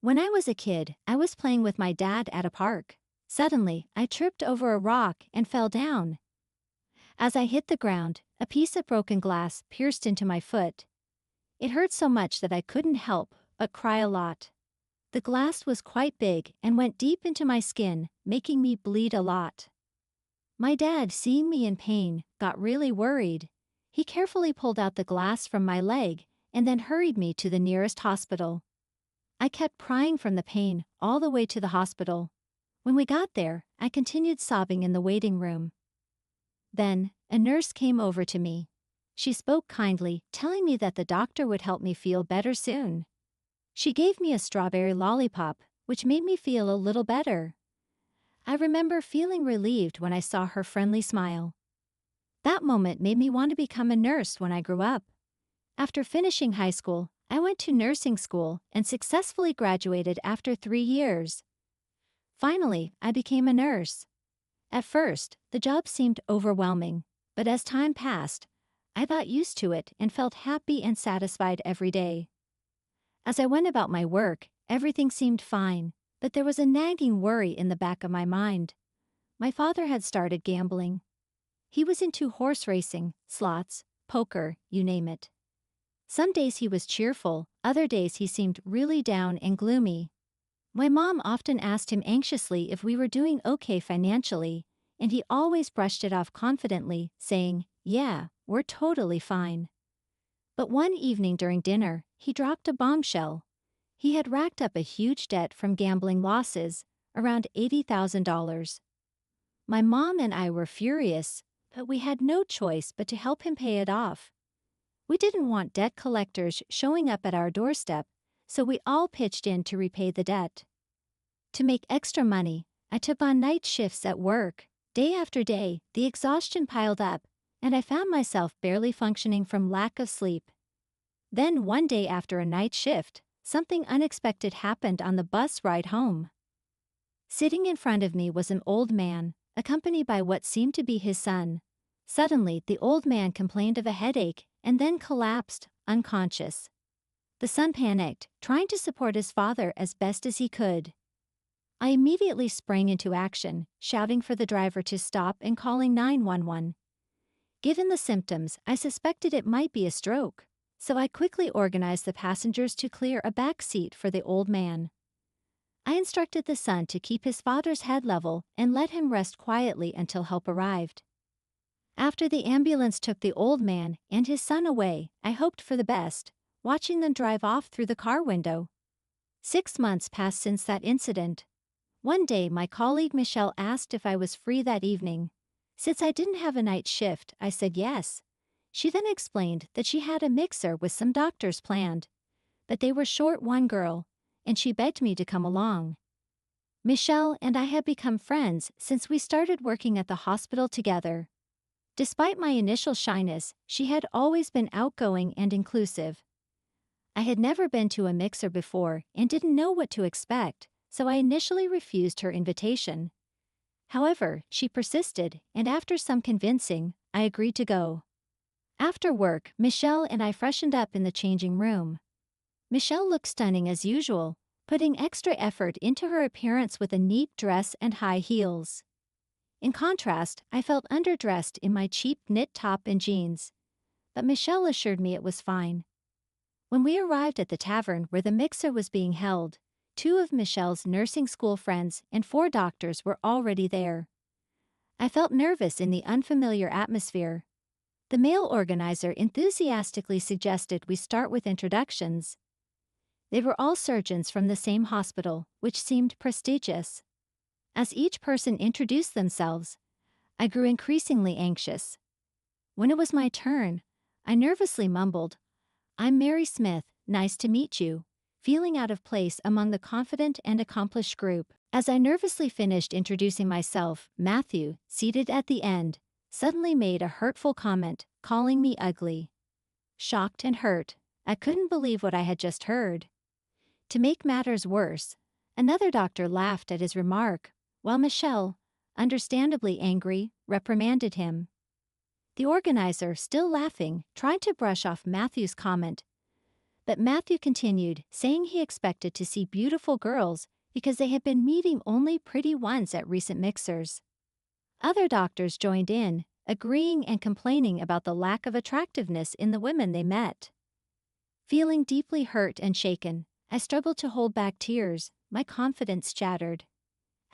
When I was a kid, I was playing with my dad at a park. Suddenly, I tripped over a rock and fell down. As I hit the ground, a piece of broken glass pierced into my foot. It hurt so much that I couldn't help but cry a lot. The glass was quite big and went deep into my skin, making me bleed a lot. My dad, seeing me in pain, got really worried. He carefully pulled out the glass from my leg and then hurried me to the nearest hospital. I kept crying from the pain all the way to the hospital. When we got there, I continued sobbing in the waiting room. Then, a nurse came over to me. She spoke kindly, telling me that the doctor would help me feel better soon. She gave me a strawberry lollipop, which made me feel a little better. I remember feeling relieved when I saw her friendly smile. That moment made me want to become a nurse when I grew up. After finishing high school, I went to nursing school and successfully graduated after 3 years. Finally, I became a nurse. At first, the job seemed overwhelming, but as time passed, I got used to it and felt happy and satisfied every day. As I went about my work, everything seemed fine, but there was a nagging worry in the back of my mind. My father had started gambling. He was into horse racing, slots, poker, you name it. Some days he was cheerful, other days he seemed really down and gloomy. My mom often asked him anxiously if we were doing okay financially, and he always brushed it off confidently, saying, "Yeah, we're totally fine." But one evening during dinner, he dropped a bombshell. He had racked up a huge debt from gambling losses, around $80,000. My mom and I were furious, but we had no choice but to help him pay it off. We didn't want debt collectors showing up at our doorstep, so we all pitched in to repay the debt. To make extra money, I took on night shifts at work. Day after day, the exhaustion piled up, and I found myself barely functioning from lack of sleep. Then one day after a night shift, something unexpected happened on the bus ride home. Sitting in front of me was an old man, accompanied by what seemed to be his son. Suddenly, the old man complained of a headache and then collapsed, unconscious. The son panicked, trying to support his father as best as he could. I immediately sprang into action, shouting for the driver to stop and calling 911. Given the symptoms, I suspected it might be a stroke, so I quickly organized the passengers to clear a back seat for the old man. I instructed the son to keep his father's head level and let him rest quietly until help arrived. After the ambulance took the old man and his son away, I hoped for the best, watching them drive off through the car window. 6 months passed since that incident. One day my colleague Michelle asked if I was free that evening. Since I didn't have a night shift, I said yes. She then explained that she had a mixer with some doctors planned, but they were short one girl, and she begged me to come along. Michelle and I have become friends since we started working at the hospital together. Despite my initial shyness, she had always been outgoing and inclusive. I had never been to a mixer before and didn't know what to expect, so I initially refused her invitation. However, she persisted, and after some convincing, I agreed to go. After work, Michelle and I freshened up in the changing room. Michelle looked stunning as usual, putting extra effort into her appearance with a neat dress and high heels. In contrast, I felt underdressed in my cheap knit top and jeans. But Michelle assured me it was fine. When we arrived at the tavern where the mixer was being held, 2 of Michelle's nursing school friends and 4 doctors were already there. I felt nervous in the unfamiliar atmosphere. The male organizer enthusiastically suggested we start with introductions. They were all surgeons from the same hospital, which seemed prestigious. As each person introduced themselves, I grew increasingly anxious. When it was my turn, I nervously mumbled, "I'm Mary Smith, nice to meet you," feeling out of place among the confident and accomplished group. As I nervously finished introducing myself, Matthew, seated at the end, suddenly made a hurtful comment, calling me ugly. Shocked and hurt, I couldn't believe what I had just heard. To make matters worse, another doctor laughed at his remark, while Michelle, understandably angry, reprimanded him. The organizer, still laughing, tried to brush off Matthew's comment, But Matthew continued, saying he expected to see beautiful girls because they had been meeting only pretty ones at recent mixers. Other doctors joined in, agreeing and complaining about the lack of attractiveness in the women they met. Feeling deeply hurt and shaken, I struggled to hold back tears, my confidence shattered.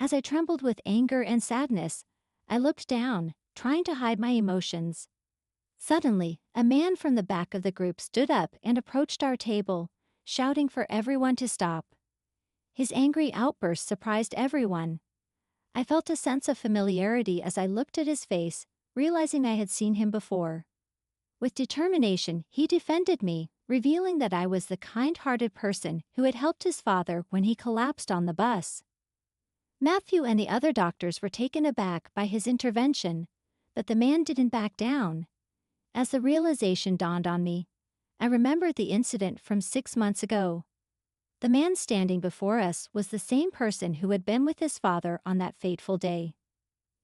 As I trembled with anger and sadness, I looked down, trying to hide my emotions. Suddenly, a man from the back of the group stood up and approached our table, shouting for everyone to stop. His angry outburst surprised everyone. I felt a sense of familiarity as I looked at his face, realizing I had seen him before. With determination, he defended me, revealing that I was the kind-hearted person who had helped his father when he collapsed on the bus. Matthew and the other doctors were taken aback by his intervention, but the man didn't back down. As the realization dawned on me, I remembered the incident from 6 months ago. The man standing before us was the same person who had been with his father on that fateful day.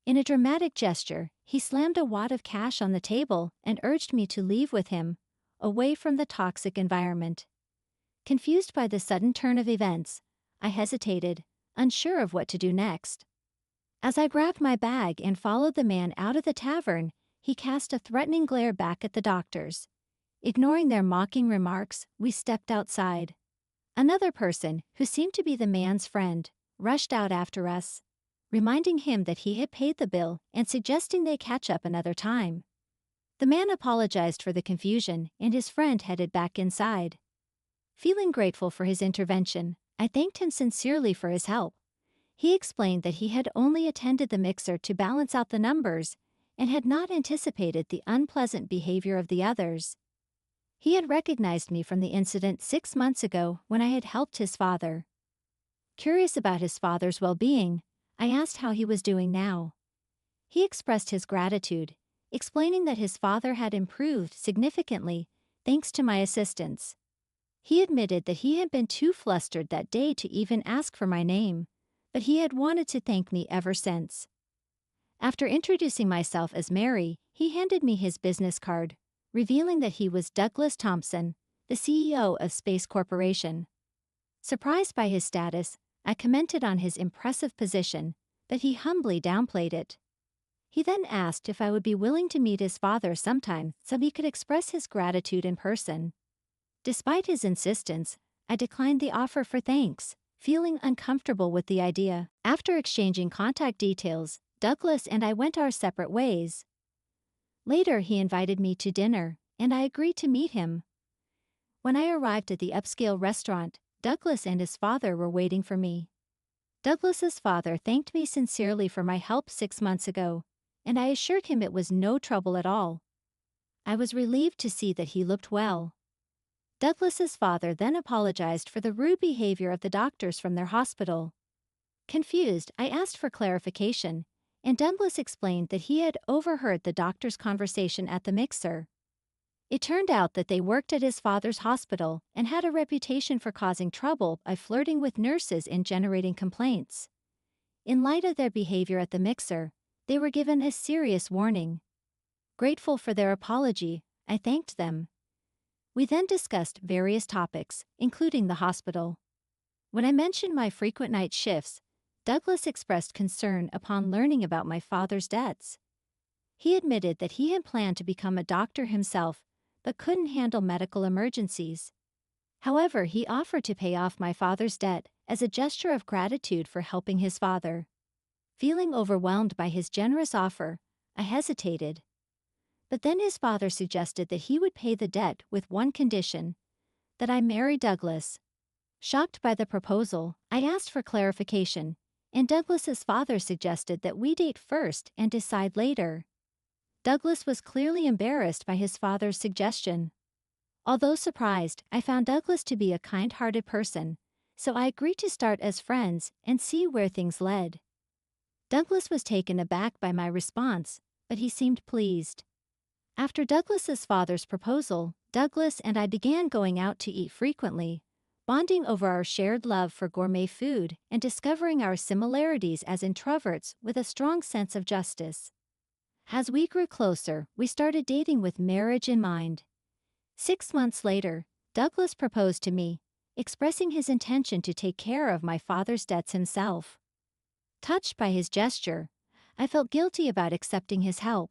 In a dramatic gesture, he slammed a wad of cash on the table and urged me to leave with him, away from the toxic environment. Confused by the sudden turn of events, I hesitated, unsure of what to do next. As I grabbed my bag and followed the man out of the tavern, he cast a threatening glare back at the doctors. Ignoring their mocking remarks, we stepped outside. Another person, who seemed to be the man's friend, rushed out after us, reminding him that he had paid the bill and suggesting they catch up another time. The man apologized for the confusion and his friend headed back inside. Feeling grateful for his intervention, I thanked him sincerely for his help. He explained that he had only attended the mixer to balance out the numbers and had not anticipated the unpleasant behavior of the others. He had recognized me from the incident 6 months ago when I had helped his father. Curious about his father's well-being, I asked how he was doing now. He expressed his gratitude, explaining that his father had improved significantly thanks to my assistance. He admitted that he had been too flustered that day to even ask for my name, but he had wanted to thank me ever since. After introducing myself as Mary, he handed me his business card, revealing that he was Douglas Thompson, the CEO of Space Corporation. Surprised by his status, I commented on his impressive position, but he humbly downplayed it. He then asked if I would be willing to meet his father sometime so he could express his gratitude in person. Despite his insistence, I declined the offer for thanks, feeling uncomfortable with the idea. After exchanging contact details, Douglas and I went our separate ways. Later, he invited me to dinner, and I agreed to meet him. When I arrived at the upscale restaurant, Douglas and his father were waiting for me. Douglas's father thanked me sincerely for my help 6 months ago, and I assured him it was no trouble at all. I was relieved to see that he looked well. Douglas's father then apologized for the rude behavior of the doctors from their hospital. Confused, I asked for clarification, and Douglas explained that he had overheard the doctor's conversation at the mixer. It turned out that they worked at his father's hospital and had a reputation for causing trouble by flirting with nurses and generating complaints. In light of their behavior at the mixer, they were given a serious warning. Grateful for their apology, I thanked them. We then discussed various topics, including the hospital. When I mentioned my frequent night shifts, Douglas expressed concern upon learning about my father's debts. He admitted that he had planned to become a doctor himself, but couldn't handle medical emergencies. However, he offered to pay off my father's debt as a gesture of gratitude for helping his father. Feeling overwhelmed by his generous offer, I hesitated. But then his father suggested that he would pay the debt with one condition: that I marry Douglas. Shocked by the proposal, I asked for clarification, and Douglas's father suggested that we date first and decide later. Douglas was clearly embarrassed by his father's suggestion. Although surprised, I found Douglas to be a kind-hearted person, so I agreed to start as friends and see where things led. Douglas was taken aback by my response, but he seemed pleased. After Douglas's father's proposal, Douglas and I began going out to eat frequently, bonding over our shared love for gourmet food and discovering our similarities as introverts with a strong sense of justice. As we grew closer, we started dating with marriage in mind. 6 months later, Douglas proposed to me, expressing his intention to take care of my father's debts himself. Touched by his gesture, I felt guilty about accepting his help.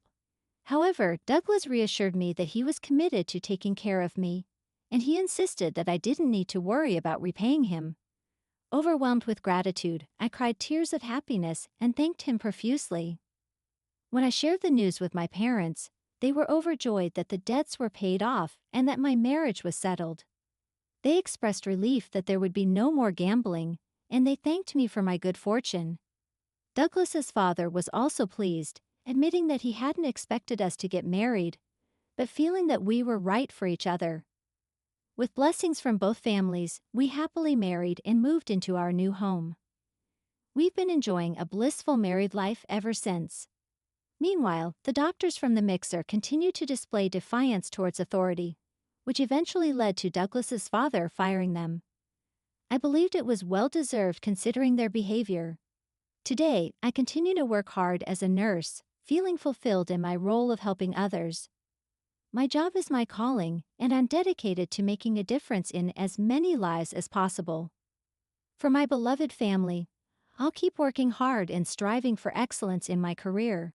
However, Douglas reassured me that he was committed to taking care of me, and he insisted that I didn't need to worry about repaying him. Overwhelmed with gratitude, I cried tears of happiness and thanked him profusely. When I shared the news with my parents, they were overjoyed that the debts were paid off and that my marriage was settled. They expressed relief that there would be no more gambling, and they thanked me for my good fortune. Douglas's father was also pleased, admitting that he hadn't expected us to get married, but feeling that we were right for each other. With blessings from both families, we happily married and moved into our new home. We've been enjoying a blissful married life ever since. Meanwhile, the doctors from the mixer continued to display defiance towards authority, which eventually led to Douglas's father firing them. I believed it was well-deserved considering their behavior. Today, I continue to work hard as a nurse, feeling fulfilled in my role of helping others. My job is my calling, and I'm dedicated to making a difference in as many lives as possible. For my beloved family, I'll keep working hard and striving for excellence in my career.